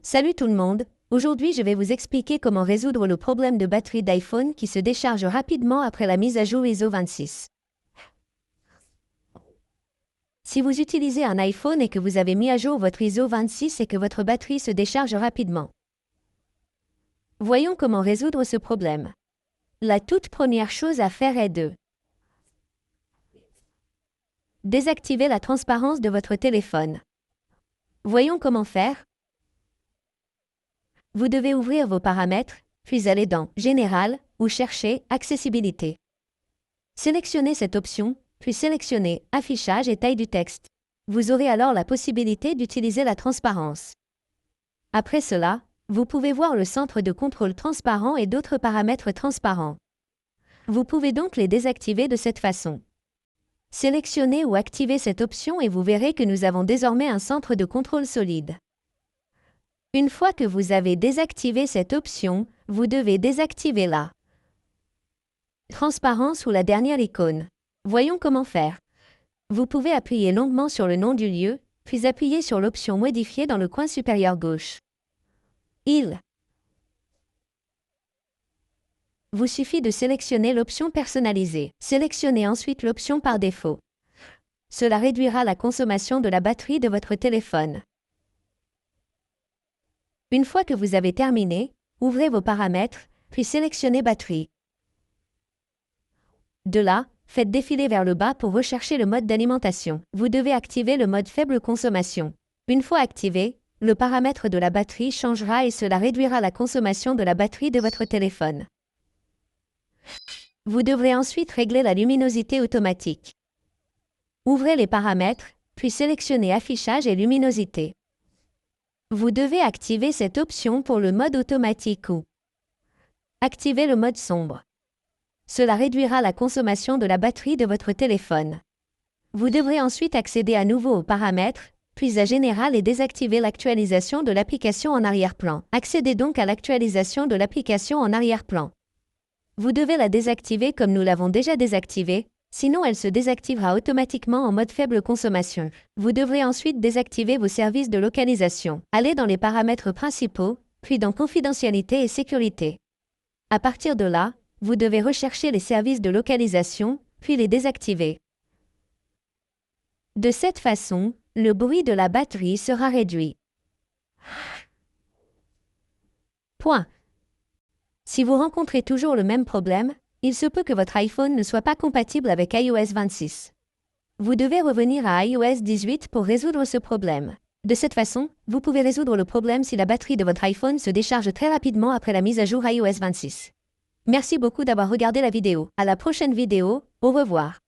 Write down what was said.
Salut tout le monde, aujourd'hui je vais vous expliquer comment résoudre le problème de batterie d'iPhone qui se décharge rapidement après la mise à jour ISO 26. Si vous utilisez un iPhone et que vous avez mis à jour votre ISO 26 et que votre batterie se décharge rapidement. Voyons comment résoudre ce problème. La toute première chose à faire est de désactiver la transparence de votre téléphone. Voyons comment faire. Vous devez ouvrir vos paramètres, puis aller dans « Général » ou chercher « Accessibilité ». Sélectionnez cette option, puis sélectionnez « Affichage et taille du texte ». Vous aurez alors la possibilité d'utiliser la transparence. Après cela, vous pouvez voir le centre de contrôle transparent et d'autres paramètres transparents. Vous pouvez donc les désactiver de cette façon. Sélectionnez ou activez cette option et vous verrez que nous avons désormais un centre de contrôle solide. Une fois que vous avez désactivé cette option, vous devez désactiver la transparence ou la dernière icône. Voyons comment faire. Vous pouvez appuyer longuement sur le nom du lieu, puis appuyer sur l'option Modifier dans le coin supérieur gauche. Il vous suffit de sélectionner l'option Personnaliser. Sélectionnez ensuite l'option par défaut. Cela réduira la consommation de la batterie de votre téléphone. Une fois que vous avez terminé, ouvrez vos paramètres, puis sélectionnez Batterie. De là, faites défiler vers le bas pour rechercher le mode d'alimentation. Vous devez activer le mode Faible consommation. Une fois activé, le paramètre de la batterie changera et cela réduira la consommation de la batterie de votre téléphone. Vous devrez ensuite régler la luminosité automatique. Ouvrez les paramètres, puis sélectionnez Affichage et luminosité. Vous devez activer cette option pour le mode automatique ou activer le mode sombre. Cela réduira la consommation de la batterie de votre téléphone. Vous devrez ensuite accéder à nouveau aux paramètres, puis à Général et désactiver l'actualisation de l'application en arrière-plan. Accédez donc à l'actualisation de l'application en arrière-plan. Vous devez la désactiver comme nous l'avons déjà désactivée, sinon elle se désactivera automatiquement en mode faible consommation. Vous devrez ensuite désactiver vos services de localisation. Allez dans les paramètres principaux, puis dans Confidentialité et sécurité. À partir de là, vous devez rechercher les services de localisation, puis les désactiver. De cette façon, le bruit de la batterie sera réduit. Point. Si vous rencontrez toujours le même problème, il se peut que votre iPhone ne soit pas compatible avec iOS 26. Vous devez revenir à iOS 18 pour résoudre ce problème. De cette façon, vous pouvez résoudre le problème si la batterie de votre iPhone se décharge très rapidement après la mise à jour iOS 26. Merci beaucoup d'avoir regardé la vidéo. À la prochaine vidéo, au revoir.